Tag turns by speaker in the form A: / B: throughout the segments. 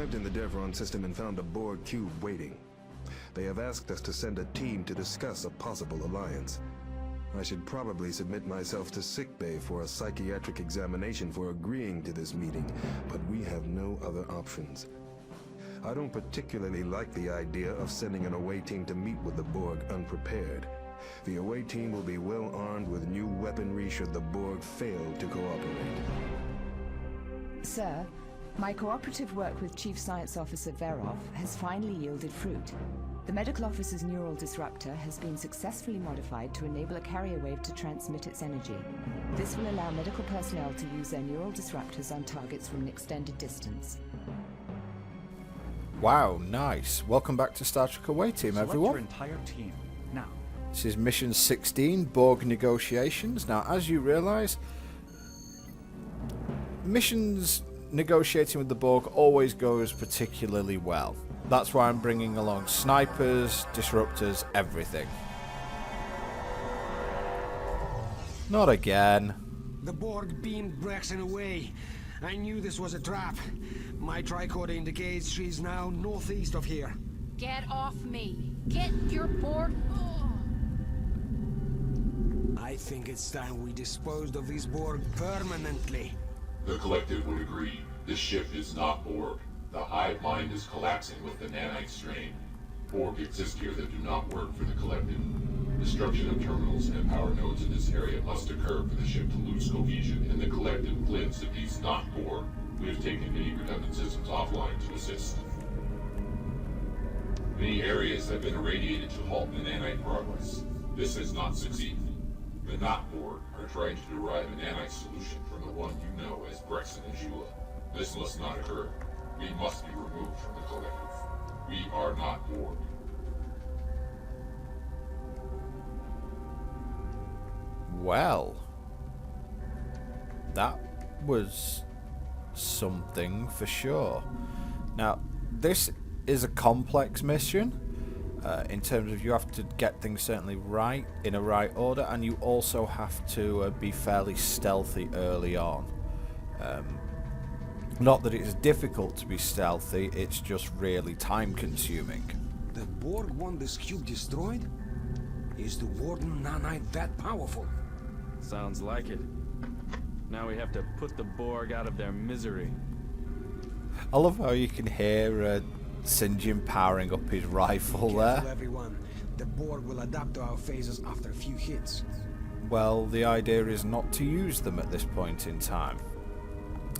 A: arrived in the Devron system and found a Borg cube waiting. They have asked us to send a team to discuss a possible alliance. I should probably submit myself to sickbay for a psychiatric examination for agreeing to this meeting, but we have no other options. I don't particularly like the idea of sending an away team to meet with the Borg unprepared. The away team will be well armed with new weaponry should the Borg fail to cooperate.
B: Sir, my cooperative work with Chief Science Officer Verov has finally yielded fruit. The medical officer's neural disruptor has been successfully modified to enable a carrier wave to transmit its energy. This will allow medical personnel to use their neural disruptors on targets from an extended distance.
C: Wow, nice. Welcome back to Star Trek Away Team, everyone.
D: Select your entire team now.
C: This is Mission 16, Borg Negotiations. Now, as you realise, missions negotiating with the Borg always goes particularly well. That's why I'm bringing along snipers, disruptors, everything. Not again.
E: The Borg beamed Brexton away. I knew this was a trap. My tricorder indicates she's now northeast of here.
F: Get off me. Get your Borg.
E: I think it's time we disposed of these Borg permanently.
G: The Collective would agree. This ship is not Borg. The hive mind is collapsing with the nanite strain. Borg exist here that do not work for the Collective. Destruction of terminals and power nodes in this area must occur for the ship to lose cohesion, and the Collective glimpse of these not Borg. We have taken many redundant systems offline to assist. Many areas have been irradiated to halt the nanite progress. This has not succeeded. The not Borg are trying to derive a nanite solution from the one you know as Brexton and Shula. This must not occur. We must be removed from the Collective. We are not Borg.
C: Well, that was something for sure. Now, this is a complex mission in terms of you have to get things certainly right in a right order, and you also have to be fairly stealthy early on. Not that it's difficult to be stealthy, it's just really time consuming.
E: The Borg want this cube destroyed? Is the Warden nanite that powerful?
D: Sounds like it. Now we have to put the Borg out of their misery.
C: I love how you can hear St. John powering up his rifle there.
E: Everyone. The Borg will adapt to our phases after a few hits.
C: Well, the idea is not to use them at this point in time.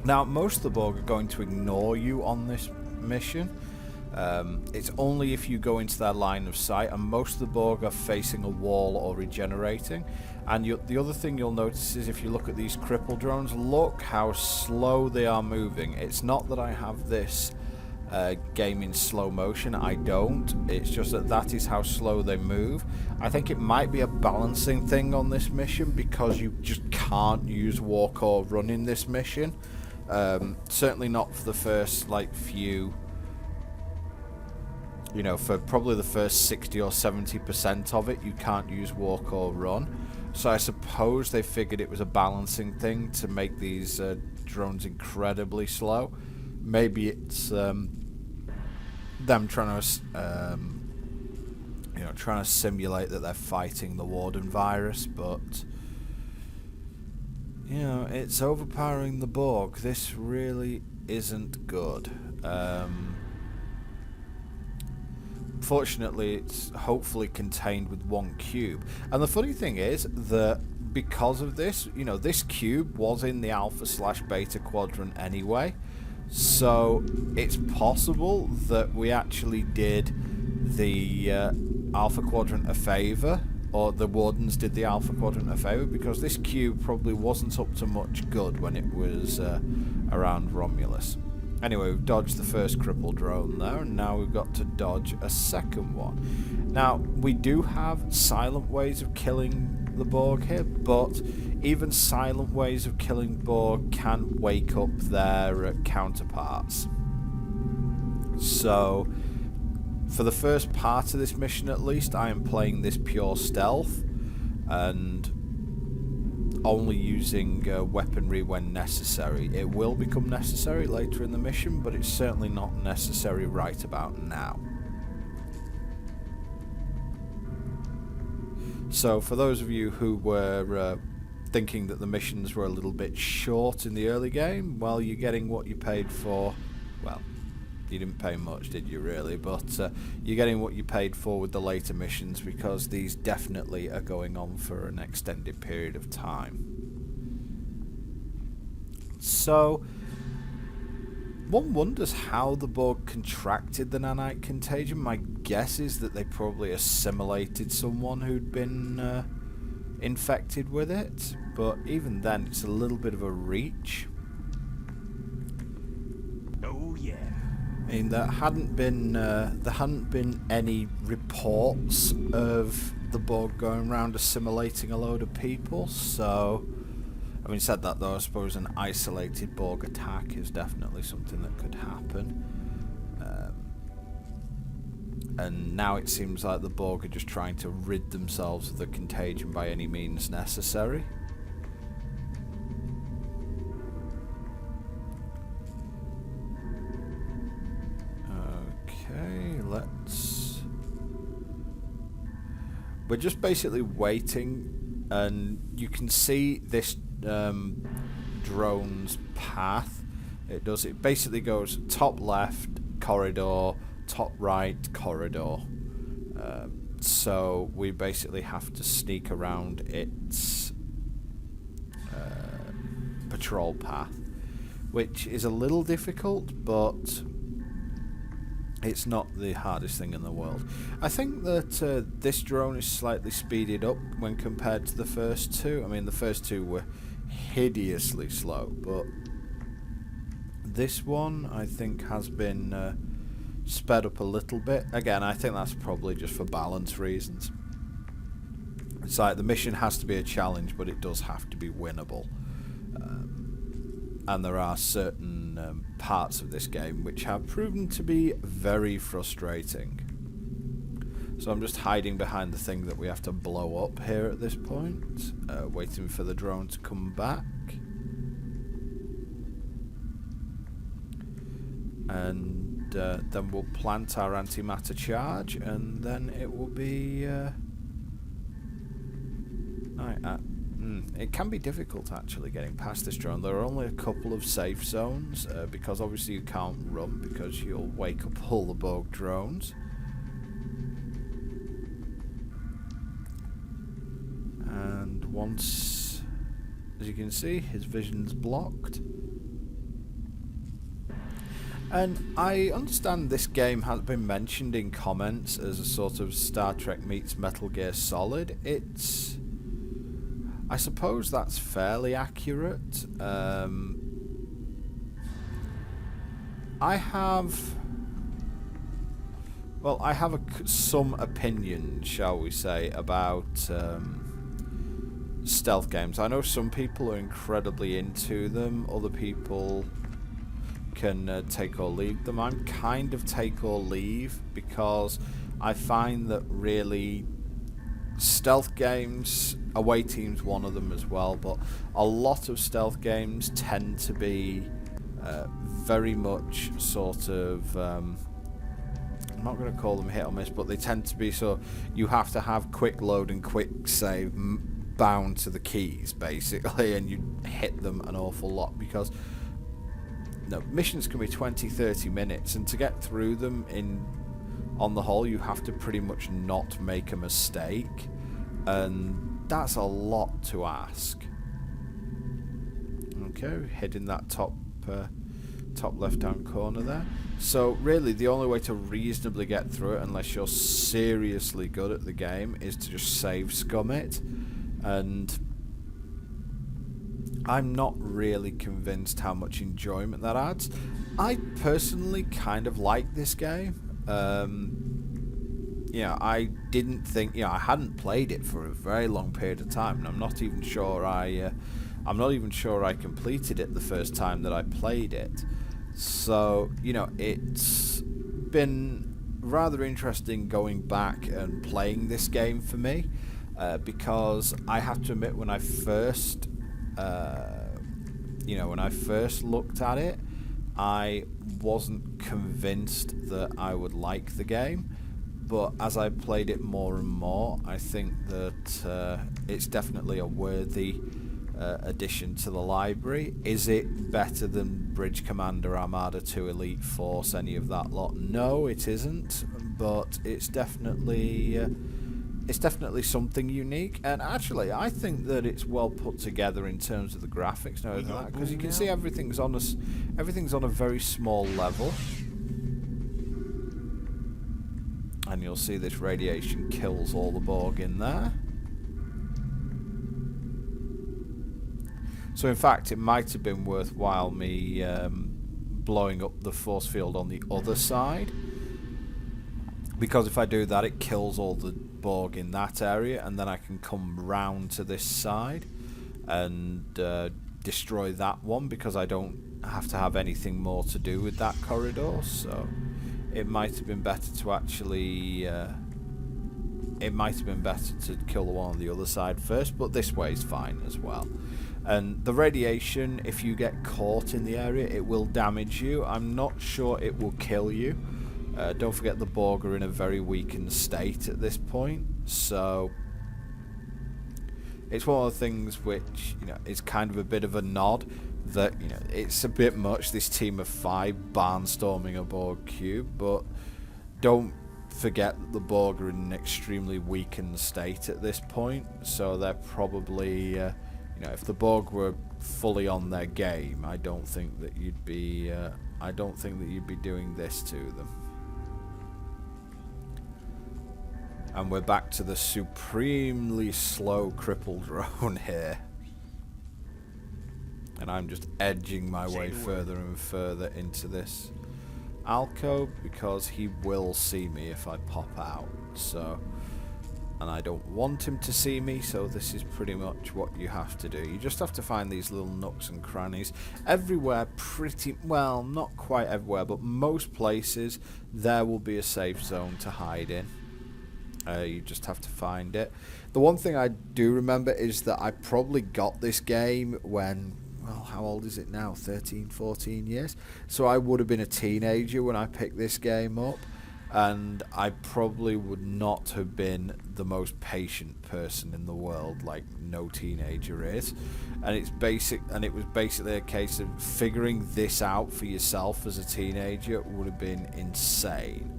C: Now, most of the Borg are going to ignore you on this mission. It's only if you go into their line of sight, and most of the Borg are facing a wall or regenerating. And the other thing you'll notice is if you look at these cripple drones, look how slow they are moving. It's not that I have this game in slow motion, I don't. It's just that is how slow they move. I think it might be a balancing thing on this mission because you just can't use walk or run in this mission. Certainly not for the first few, you know, for probably the first 60 or 70% of it you can't use walk or run. So I suppose they figured it was a balancing thing to make these drones incredibly slow. Maybe it's them trying to trying to simulate that they're fighting the Warden virus, but you know, it's overpowering the Borg. This really isn't good. Fortunately, it's hopefully contained with one cube. And the funny thing is that because of this, you know, this cube was in the Alpha/Beta quadrant anyway. So it's possible that we actually did the Alpha quadrant a favour, or the Wardens did the Alpha quadrant a favour, because this cube probably wasn't up to much good when it was around Romulus. Anyway, we've dodged the first cripple drone there, and now we've got to dodge a second one. Now, we do have silent ways of killing the Borg here, but even silent ways of killing Borg can wake up their counterparts. So, for the first part of this mission at least, I am playing this pure stealth, and only using weaponry when necessary. It will become necessary later in the mission, but it's certainly not necessary right about now. So for those of you who were thinking that the missions were a little bit short in the early game, well, you're getting what you paid for. Well, you didn't pay much, did you, really? But you're getting what you paid for with the later missions, because these definitely are going on for an extended period of time. So, one wonders how the Borg contracted the nanite contagion. My guess is that they probably assimilated someone who'd been infected with it, but even then, it's a little bit of a reach.
E: Oh yeah.
C: I mean, there hadn't been any reports of the Borg going around assimilating a load of people. So, having said that, though, I suppose an isolated Borg attack is definitely something that could happen. And now it seems like the Borg are just trying to rid themselves of the contagion by any means necessary. We're just basically waiting, and you can see this drone's path. It basically goes top left corridor, top right corridor. So we basically have to sneak around its patrol path, which is a little difficult, but it's not the hardest thing in the world. I think that this drone is slightly speeded up when compared to the first two. I mean, the first two were hideously slow, but this one, I think, has been sped up a little bit. Again, I think that's probably just for balance reasons. It's like the mission has to be a challenge, but it does have to be winnable. And there are certain parts of this game which have proven to be very frustrating. So I'm just hiding behind the thing that we have to blow up here at this point, waiting for the drone to come back. And then we'll plant our antimatter charge, and then it will be... it can be difficult actually getting past this drone. There are only a couple of safe zones, because obviously you can't run because you'll wake up all the Borg drones. And once, as you can see, his vision's blocked. And I understand this game has been mentioned in comments as a sort of Star Trek meets Metal Gear Solid. It's... I suppose that's fairly accurate. I have some opinion, shall we say, about stealth games. I know some people are incredibly into them. Other people can take or leave them. I'm kind of take or leave, because I find that really stealth games, Away Team's one of them as well, but a lot of stealth games tend to be very much sort of, I'm not going to call them hit or miss, but they tend to be so you have to have quick load and quick save bound to the keys basically, and you hit them an awful lot, because missions can be 20-30 minutes, and to get through them on the whole you have to pretty much not make a mistake, and that's a lot to ask. Okay, heading that top left hand corner there. So really the only way to reasonably get through it, unless you're seriously good at the game, is to just save scum it, and I'm not really convinced how much enjoyment that adds. I personally kind of like this game. I didn't think, I hadn't played it for a very long period of time, and I'm not even sure I completed it the first time that I played it. So, it's been rather interesting going back and playing this game for me, because I have to admit, when I first you know, when I first looked at it, I wasn't convinced that I would like the game, but as I played it more and more, I think that it's definitely a worthy addition to the library. Is it better than Bridge Commander, Armada 2, Elite Force, any of that lot? No, it isn't, but it's definitely something unique, and actually I think that it's well put together in terms of the graphics and everything like that, because you can see everything's on a very small level, and you'll see this radiation kills all the Borg in there. So in fact it might have been worthwhile me blowing up the force field on the other side, because if I do that it kills all the Borg in that area, and then I can come round to this side and destroy that one, because I don't have to have anything more to do with that corridor. So it might have been better to actually it might have been better to kill the one on the other side first, but this way is fine as well. And the radiation, if you get caught in the area, it will damage you. I'm not sure it will kill you. Don't forget the Borg are in a very weakened state at this point, so it's one of the things which, you know, is kind of a bit of a nod that, you know, it's a bit much, this team of 5 barnstorming a Borg cube, but don't forget that the Borg are in an extremely weakened state at this point, so they're probably, you know, if the Borg were fully on their game, I don't think that you'd be doing this to them. And we're back to the supremely slow cripple drone here. And I'm just edging my way further and further into this alcove, because he will see me if I pop out. So, and I don't want him to see me, so this is pretty much what you have to do. You just have to find these little nooks and crannies. Everywhere, pretty well, not quite everywhere, but most places, there will be a safe zone to hide in. You just have to find it. The one thing I do remember is that I probably got this game when, well, how old is it now? 13, 14 years? So I would have been a teenager when I picked this game up, and I probably would not have been the most patient person in the world, like no teenager is. And it was basically a case of figuring this out for yourself as a teenager would have been insane.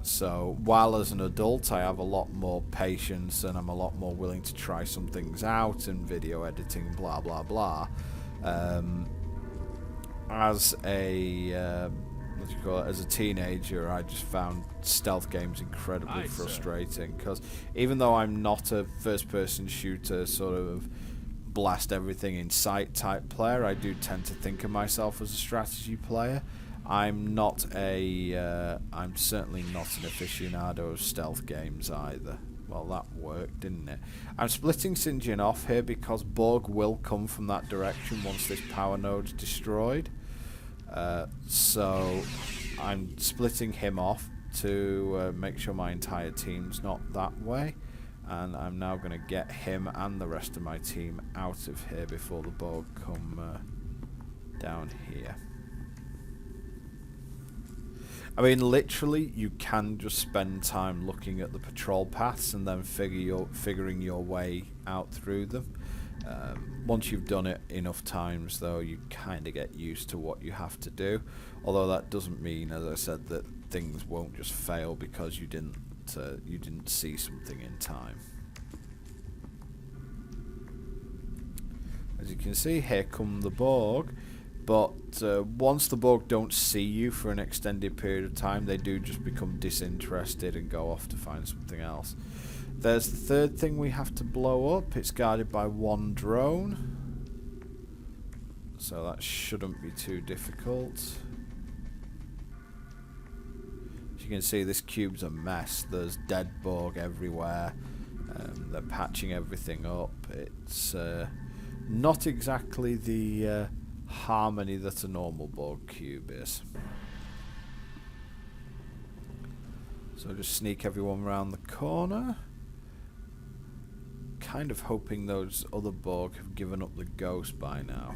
C: So while as an adult I have a lot more patience and I'm a lot more willing to try some things out and video editing, blah blah blah, as a what do you call it, as a teenager, I just found stealth games incredibly frustrating, because even though I'm not a first person shooter sort of blast everything in sight type player, I do tend to think of myself as a strategy player. I'm certainly not an aficionado of stealth games either. Well, that worked, didn't it? I'm splitting St. John off here because Borg will come from that direction once this power node's destroyed. So I'm splitting him off to make sure my entire team's not that way. And I'm now going to get him and the rest of my team out of here before the Borg come down here. I mean, literally, you can just spend time looking at the patrol paths and then figuring your way out through them. Once you've done it enough times, though, you kind of get used to what you have to do. Although that doesn't mean, as I said, that things won't just fail because you didn't see something in time. As you can see, here come the Borg. But once the Borg don't see you for an extended period of time, they do just become disinterested and go off to find something else. There's the third thing we have to blow up. It's guarded by 1 drone, so that shouldn't be too difficult. As you can see, this cube's a mess. There's dead Borg everywhere. They're patching everything up. It's not exactly the harmony that a normal Borg cube is. So just sneak everyone around the corner. kind of hoping those other Borg have given up the ghost by now.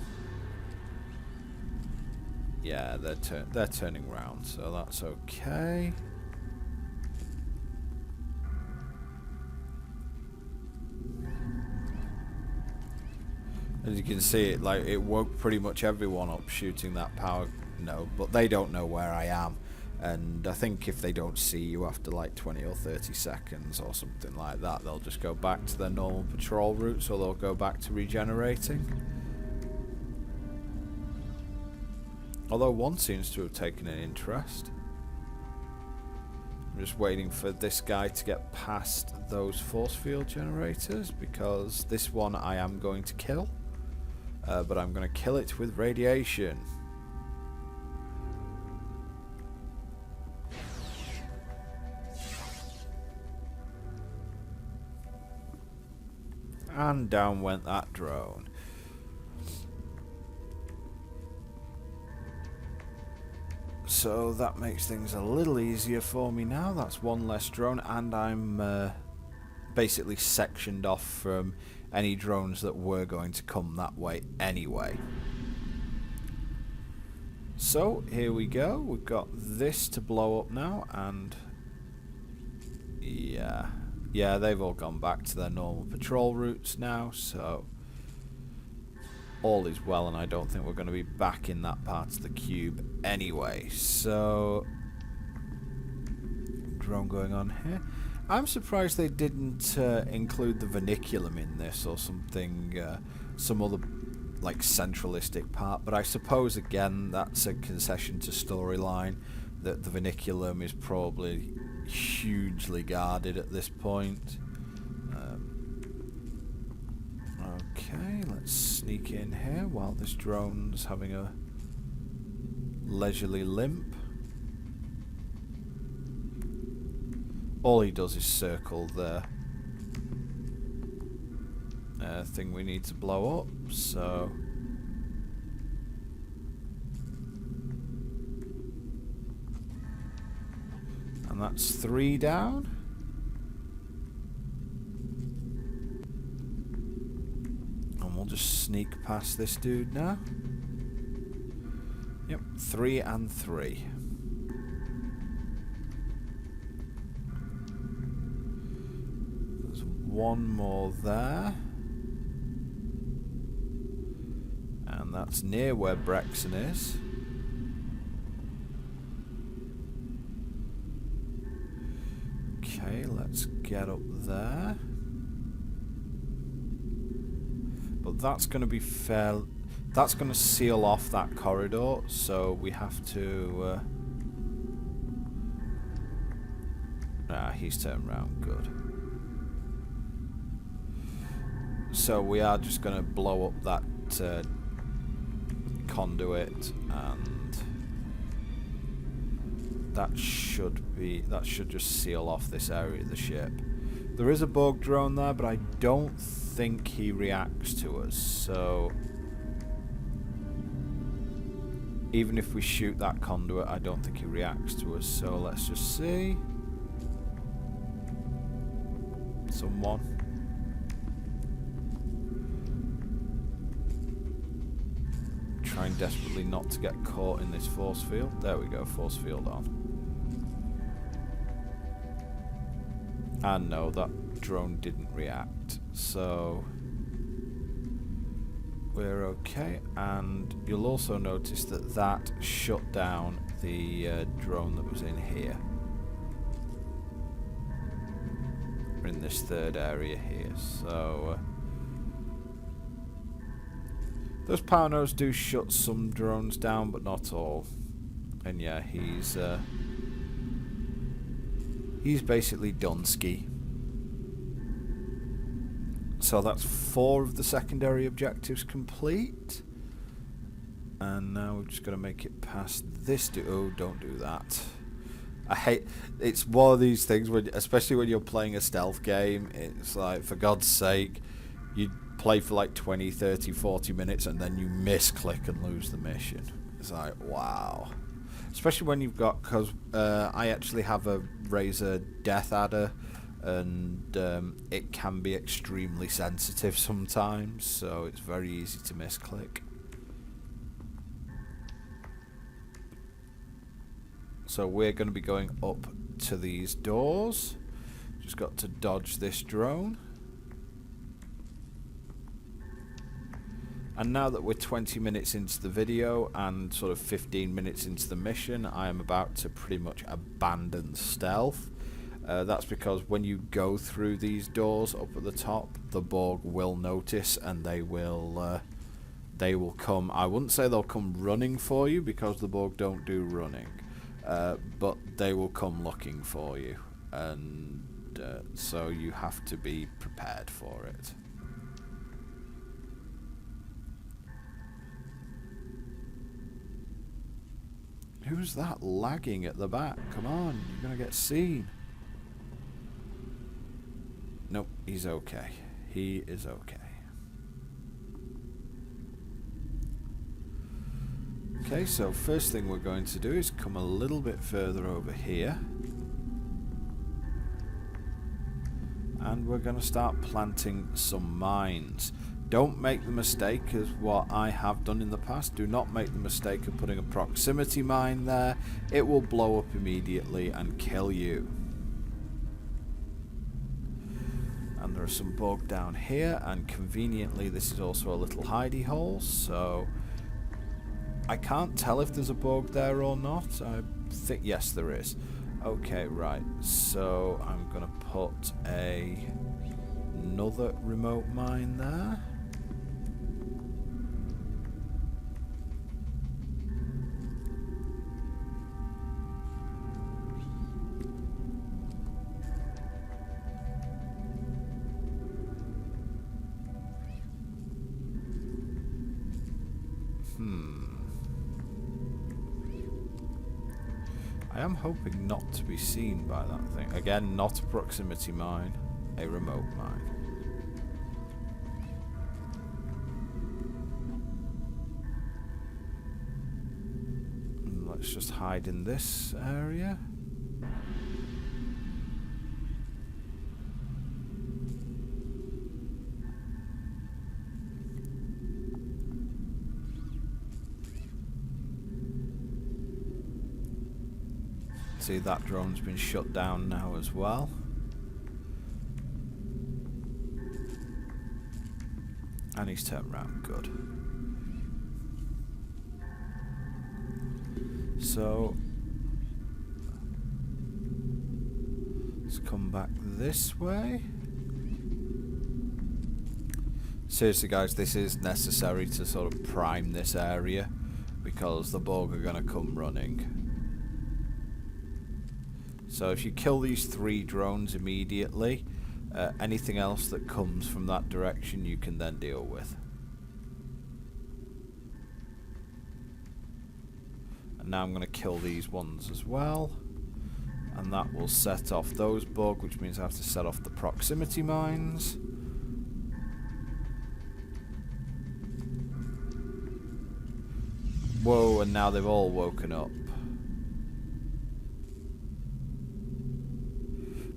C: Yeah, they're turning round, so that's okay. As you can see, it woke pretty much everyone up shooting that power node, but they don't know where I am. And I think if they don't see you after like 20 or 30 seconds or something like that, they'll just go back to their normal patrol routes, or they'll go back to regenerating. Although one seems to have taken an interest. I'm just waiting for this guy to get past those force field generators, because this one I am going to kill. But I'm going to kill it with radiation. And down went that drone. So that makes things a little easier for me now. That's one less drone, and I'm basically sectioned off from any drones that were going to come that way anyway. So here we go. We've got this to blow up now, and yeah, they've all gone back to their normal patrol routes now, so all is well, and I don't think we're going to be back in that part of the cube anyway. So, drone going on here. I'm surprised they didn't include the verniculum in this, or something, some other like centralistic part, but I suppose again that's a concession to storyline, that the verniculum is probably hugely guarded at this point. Okay, let's sneak in here while this drone's having a leisurely limp. All he does is circle the thing we need to blow up, so and that's 3 down. And we'll just sneak past this dude now. Yep, 3 and 3. There's one more there. And that's near where Brexon is. Okay, let's get up there. But that's going to be fair. That's going to seal off that corridor, so we have to. He's turned around. Good. So we are just going to blow up that conduit, and that should just seal off this area of the ship. There is a Borg drone there, but I don't think he reacts to us, so even if we shoot that conduit, I don't think he reacts to us, so let's just see. Someone. Trying desperately not to get caught in this force field. There we go, force field on. And no, that drone didn't react, so we're okay. And you'll also notice that that shut down the drone that was in here. We're in this third area here, so those power nodes do shut some drones down, but not all. And yeah, he's basically Dunsky. So that's 4 of the secondary objectives complete. And now we're just going to make it past this oh, don't do that. I hate, it's one of these things, when, especially when you're playing a stealth game, it's like, for God's sake, you play for like 20, 30, 40 minutes and then you misclick and lose the mission. It's like, wow. Especially when you've got, because I actually have a Razor Death Adder and it can be extremely sensitive sometimes, so it's very easy to misclick. So we're going to be going up to these doors. Just got to dodge this drone. And now that we're 20 minutes into the video and sort of 15 minutes into the mission, I am about to pretty much abandon stealth. That's because when you go through these doors up at the top, the Borg will notice and they will come. I wouldn't say they'll come running for you because the Borg don't do running, but they will come looking for you, and so you have to be prepared for it. Who's that lagging at the back? Come on, you're gonna get seen. Nope, he's okay. He is okay. Okay, so first thing we're going to do is come a little bit further over here. And we're going to start planting some mines. Don't make the mistake as what I have done in the past. Do not make the mistake of putting a proximity mine there. It will blow up immediately and kill you. And there are some Borg down here, and conveniently this is also a little hidey hole, so I can't tell if there's a Borg there or not. I think yes there is. Okay, right, so I'm gonna put another remote mine there. I am hoping not to be seen by that thing. Again, not a proximity mine, a remote mine. And let's just hide in this area. See, that drone's been shut down now as well. And he's turned around, good. So let's come back this way. Seriously guys, this is necessary to sort of prime this area because the Borg are going to come running. So if you kill these 3 drones immediately, anything else that comes from that direction you can then deal with. And now I'm going to kill these ones as well. And that will set off those Borg, which means I have to set off the proximity mines. Whoa, and now they've all woken up.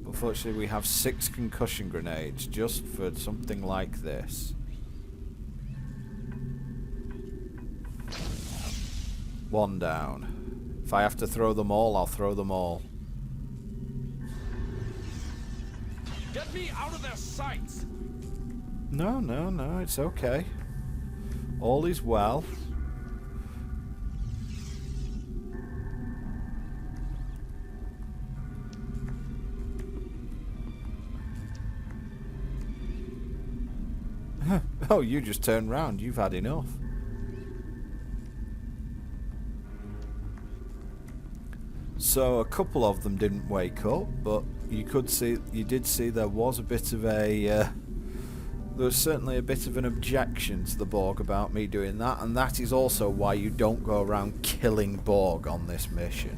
C: Unfortunately, we have 6 concussion grenades just for something like this. One down. If I have to throw them all, I'll throw them all.
D: Get me out of their sights!
C: No, no, no, it's okay. All is well. Oh, you just turned round. You've had enough. So a couple of them didn't wake up, but you did see there was a bit of a there was certainly a bit of an objection to the Borg about me doing that, and that is also why you don't go around killing Borg on this mission.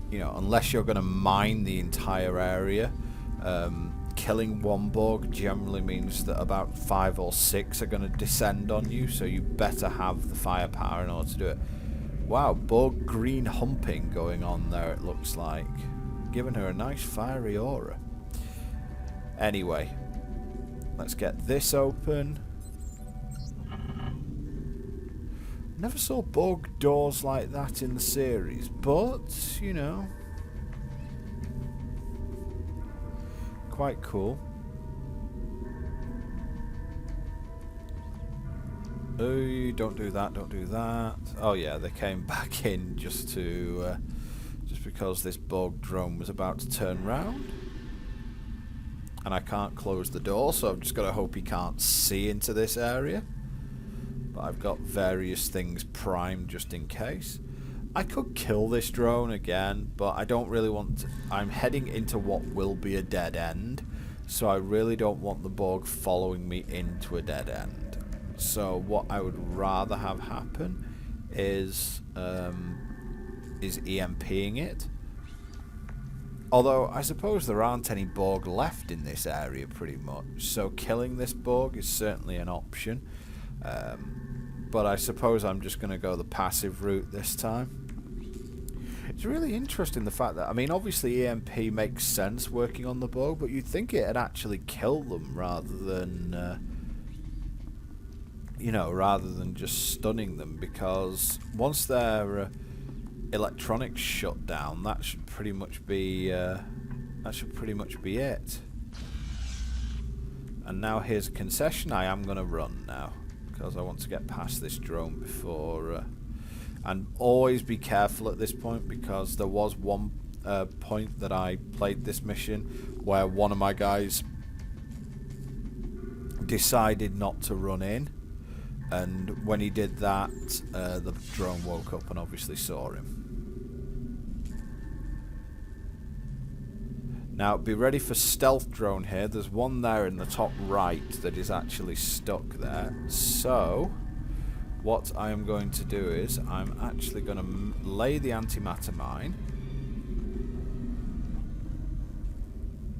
C: You know, unless you're going to mine the entire area. Killing one Borg generally means that about 5 or 6 are going to descend on you, so you better have the firepower in order to do it. Wow, Borg green humping going on there, it looks like. giving her a nice fiery aura. Anyway, let's get this open. Never saw Borg doors like that in the series, but, you know, quite cool. Oh, don't do that, don't do that. Oh yeah, they came back in just because this Borg drone was about to turn round. And I can't close the door, so I've just got to hope he can't see into this area. But I've got various things primed just in case. I could kill this drone again, but I don't really want to. I'm heading into what will be a dead end, so I really don't want the Borg following me into a dead end. So what I would rather have happen is EMPing it. Although I suppose there aren't any Borg left in this area pretty much, so killing this Borg is certainly an option. But I suppose I'm just going to go the passive route this time. It's really interesting the fact that, I mean, obviously EMP makes sense working on the Borg, but you'd think it'd actually kill them rather than, you know, rather than just stunning them, because once their electronics shut down, that should pretty much be it. And now here's a concession. I am going to run now, because I want to get past this drone before... and always be careful at this point, because there was one point that I played this mission where one of my guys decided not to run in, and when he did that, the drone woke up and obviously saw him. Now, be ready for stealth drone here. There's one there in the top right that is actually stuck there. So, what I am going to do is, I'm actually going to lay the antimatter mine.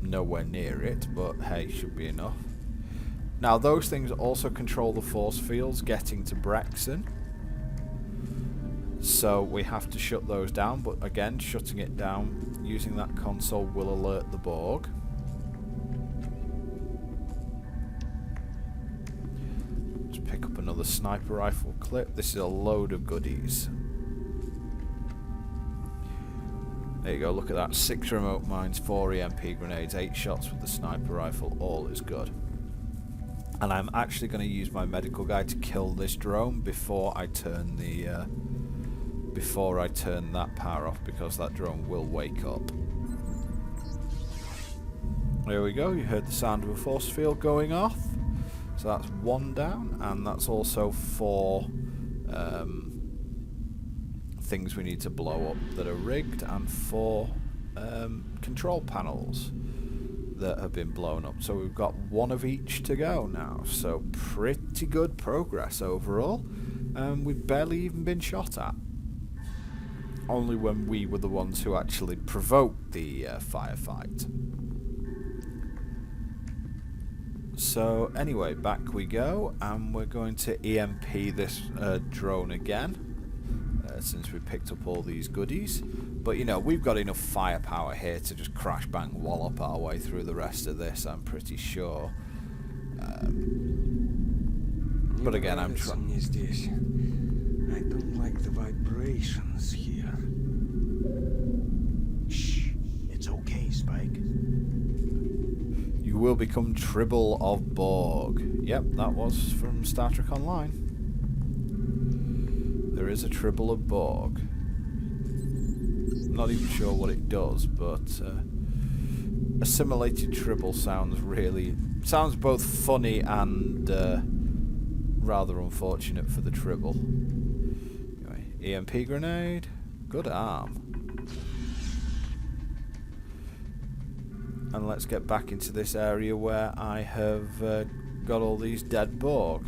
C: Nowhere near it, but hey, should be enough. Now, those things also control the force fields getting to Brexon. So we have to shut those down, but again, shutting it down using that console will alert the Borg. Just pick up another sniper rifle clip. This is a load of goodies. There you go, look at that. 6 remote mines, 4 EMP grenades, 8 shots with the sniper rifle. All is good. And I'm actually going to use my medical guy to kill this drone before I turn the that power off, because that drone will wake up. There we go, you heard the sound of a force field going off. So that's 1 down, and that's also 4 things we need to blow up that are rigged, and 4 control panels that have been blown up. So we've got 1 of each to go now. So pretty good progress overall. We've barely even been shot at. Only when we were the ones who actually provoked the firefight. So anyway, back we go, and we're going to EMP this drone again, since we picked up all these goodies. But you know, we've got enough firepower here to just crash bang wallop our way through the rest of this, I'm pretty sure. But again, I'm trying.
E: I don't like the vibrations here. Shh, it's okay, Spike.
C: You will become Tribble of Borg. Yep, that was from Star Trek Online. There is a Tribble of Borg. I'm not even sure what it does, but assimilated Tribble sounds both funny and rather unfortunate for the Tribble. Anyway, EMP grenade, good arm. And let's get back into this area where I have got all these dead Borg.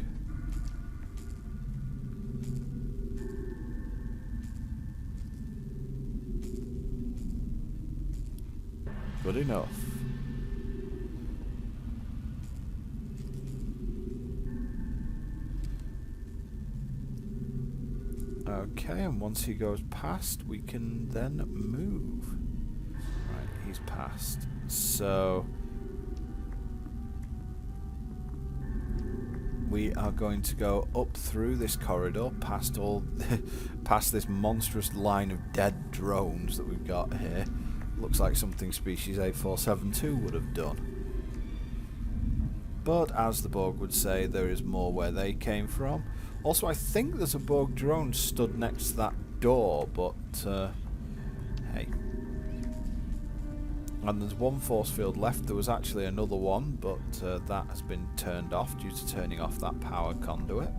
C: Good enough. Okay, and once he goes past, we can then move. Right, he's passed. So we are going to go up through this corridor, past past this monstrous line of dead drones that we've got here. Looks like something species 8472 would have done. But as the Borg would say, there is more where they came from. Also, I think there's a Borg drone stood next to that door, but hey. And there's one force field left. There was actually another one, but that has been turned off due to turning off that power conduit.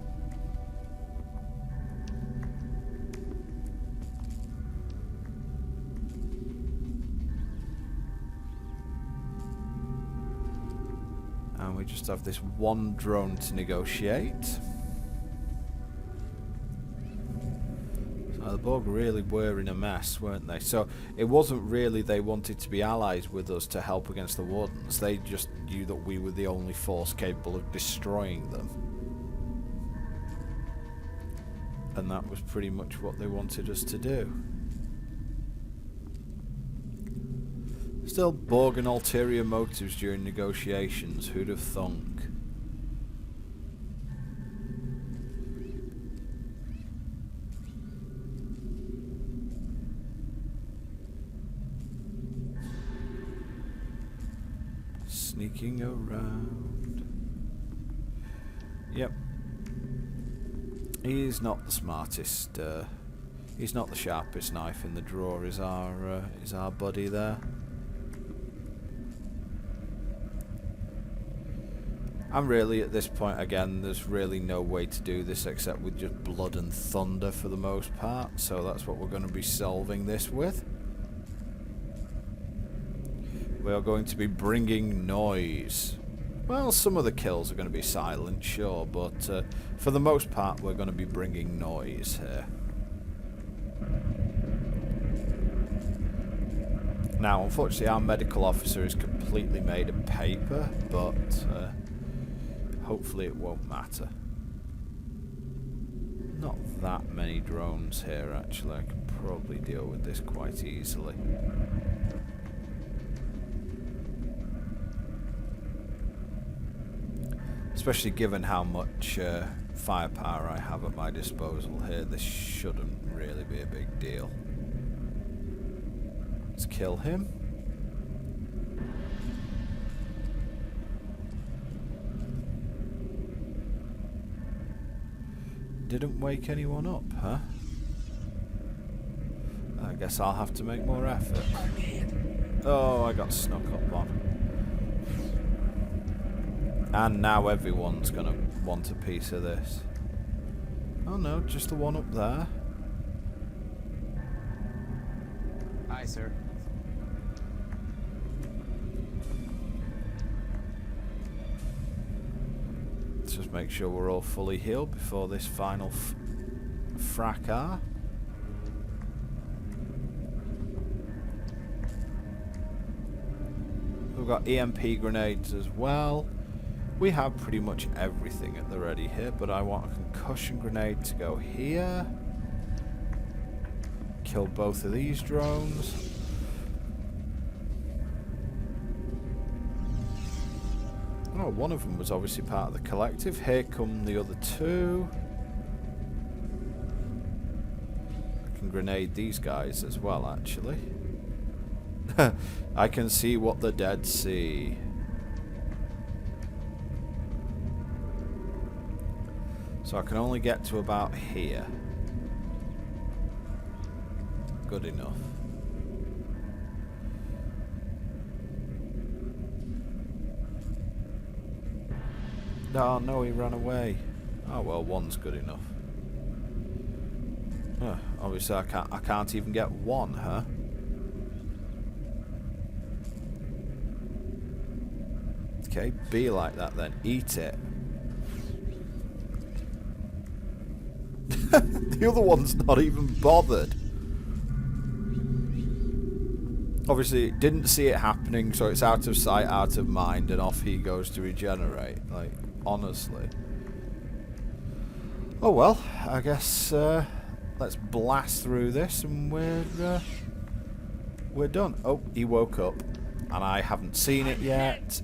C: And we just have this one drone to negotiate. The Borg really were in a mess, weren't they? So it wasn't really they wanted to be allies with us to help against the Wardens. They just knew that we were the only force capable of destroying them. And that was pretty much what they wanted us to do. Still, Borg and ulterior motives during negotiations. Who'd have thunk? Sneaking around. Yep. He's not the smartest. He's not the sharpest knife in the drawer. Is our buddy there? And really, at this point, again, there's really no way to do this except with just blood and thunder for the most part. So that's what we're going to be solving this with. We are going to be bringing noise. Well, some of the kills are going to be silent, sure, but for the most part, we're going to be bringing noise here. Now, unfortunately, our medical officer is completely made of paper, but hopefully it won't matter. Not that many drones here, actually. I can probably deal with this quite easily. Especially given how much firepower I have at my disposal here, this shouldn't really be a big deal. Let's kill him. Didn't wake anyone up, huh? I guess I'll have to make more effort. Oh, I got snuck up on. And now everyone's gonna want a piece of this. Oh no, just the one up there.
H: Aye, sir.
C: Let's just make sure we're all fully healed before this final fracas. We've got EMP grenades as well. We have pretty much everything at the ready here, but I want a concussion grenade to go here. Kill both of these drones. Oh, one of them was obviously part of the collective. Here come the other two. I can grenade these guys as well, actually. I can see what the dead see. So I can only get to about here. Good enough. Oh no, he ran away. Oh well, one's good enough. Obviously I can't even get one, huh? Okay, be like that then. Eat it. The other one's not even bothered. Obviously, it didn't see it happening, so it's out of sight, out of mind, and off he goes to regenerate. Like, honestly. Oh well, I guess let's blast through this, and we're done. Oh, he woke up. And I haven't seen it yet.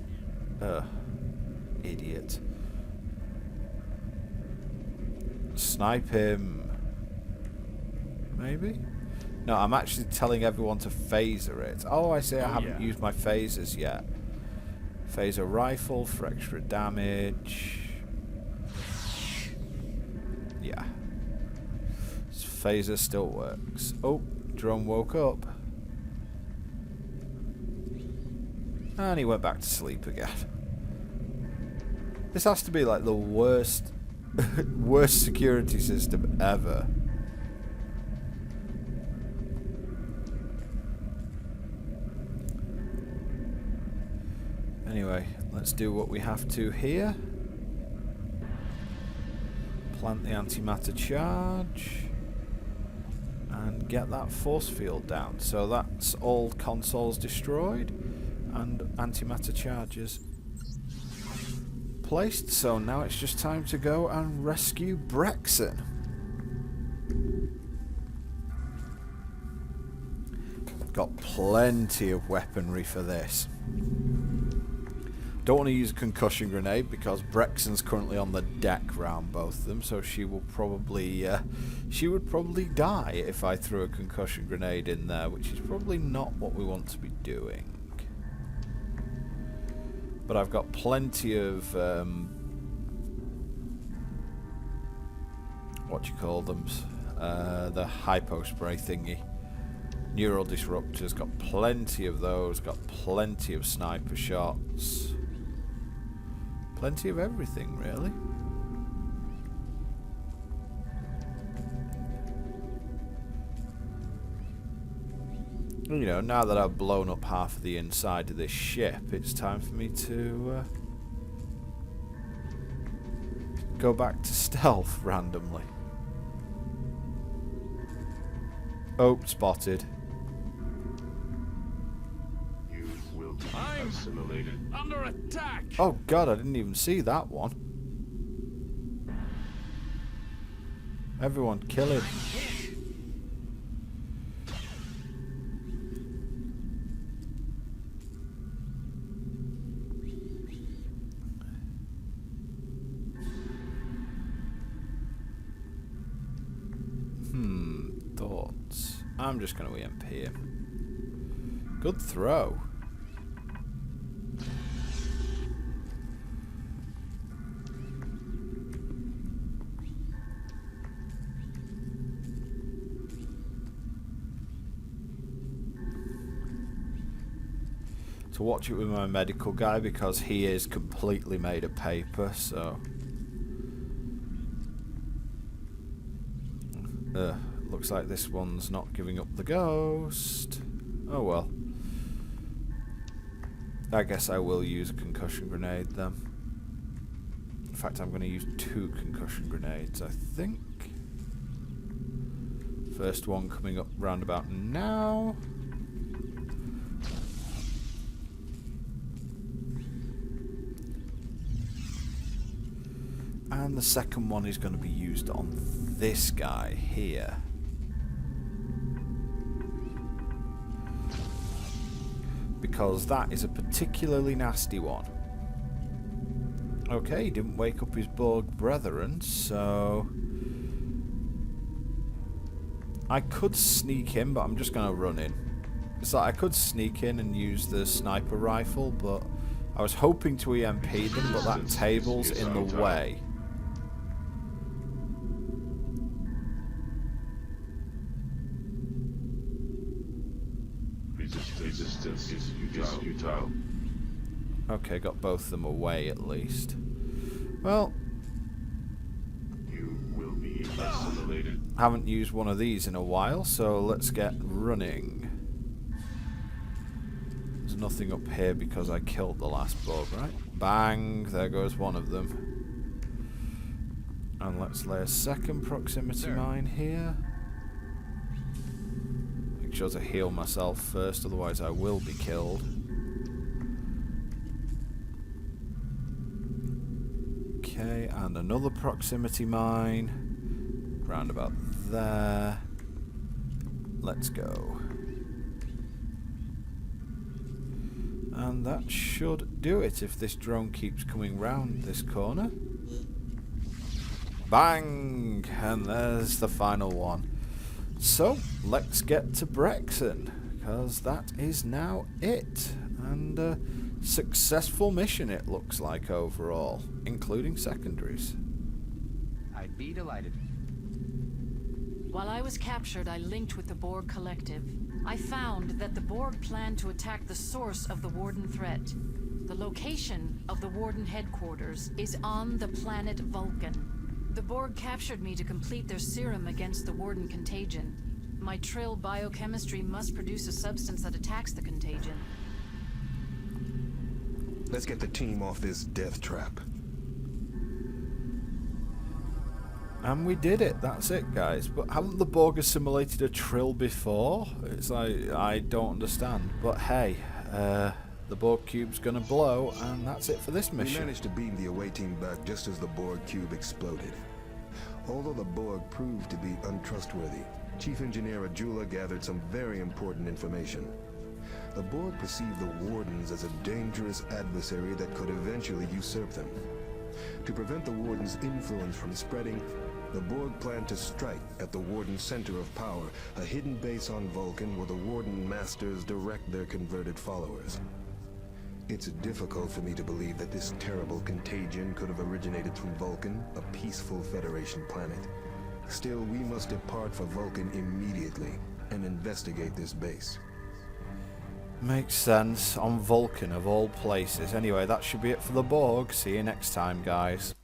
C: Idiot. Snipe him. Maybe? No, I'm actually telling everyone to phaser it. Oh, I see. I haven't used my phasers yet. Phaser rifle for extra damage. Yeah. Phaser still works. Oh, drone woke up. And he went back to sleep again. This has to be like the worst worst security system ever. Anyway, let's do what we have to here. Plant the antimatter charge. And get that force field down. So that's all consoles destroyed. And antimatter charges placed. So now it's just time to go and rescue Brexon. Got plenty of weaponry for this. Don't want to use a concussion grenade because Brexon's currently on the deck round both of them, so she will probably she would probably die if I threw a concussion grenade in there, which is probably not what we want to be doing. But I've got plenty of what you call them, the hypo spray thingy. Neural disruptors, got plenty of those, got plenty of sniper shots. Plenty of everything, really. You know, now that I've blown up half of the inside of this ship, it's time for me to go back to stealth randomly. Oh, spotted.
G: You will be assimilated.
D: Under attack!
C: Oh god, I didn't even see that one. Everyone kill him. Thoughts. I'm just going to EMP him. Good throw. To watch it with my medical guy because he is completely made of paper, so looks like this one's not giving up the ghost. Oh well. I guess I will use a concussion grenade then. In fact, I'm going to use 2 concussion grenades, I think. First one coming up round about now. And the second one is going to be used on this guy here. Because that is a particularly nasty one. Okay, he didn't wake up his Borg brethren, so I could sneak in, but I'm just going to run in. It's like I could sneak in and use the sniper rifle, but I was hoping to EMP them, but that table's in the way.
G: Resistance is futile.
C: Okay, got both of them away at least. Well,
G: You will be assimilated.
C: haven't used one of these in a while, so let's get running. There's nothing up here because I killed the last Borg, right? Bang, there goes one of them. And let's lay a second proximity mine here. Make sure to heal myself first, otherwise I will be killed. Okay, and another proximity mine. Round about there. Let's go. And that should do it if this drone keeps coming round this corner. Bang! And there's the final one. So, let's get to Brexon, because that is now it. And a successful mission it looks like overall, including secondaries.
H: I'd be delighted.
I: While I was captured, I linked with the Borg Collective. I found that the Borg planned to attack the source of the Warden threat. The location of the Warden headquarters is on the planet Vulcan. The Borg captured me to complete their serum against the Warden contagion. My Trill biochemistry must produce a substance that attacks the contagion.
A: Let's get the team off this death trap.
C: And we did it, that's it guys. But haven't the Borg assimilated a Trill before? It's like, I don't understand. But hey, the Borg cube's gonna blow, and that's it for this
A: We
C: mission.
A: managed to beam the away team back just as the Borg cube exploded. Although the Borg proved to be untrustworthy, Chief Engineer Ajula gathered some very important information. The Borg perceived the Wardens as a dangerous adversary that could eventually usurp them. To prevent the Warden's influence from spreading, the Borg planned to strike at the Warden's center of power, a hidden base on Vulcan where the Warden Masters direct their converted followers. It's difficult for me to believe that this terrible contagion could have originated from Vulcan, a peaceful Federation planet. Still, we must depart for Vulcan immediately and investigate this base.
C: Makes sense, on Vulcan of all places. Anyway, that should be it for the Borg. See you next time, guys.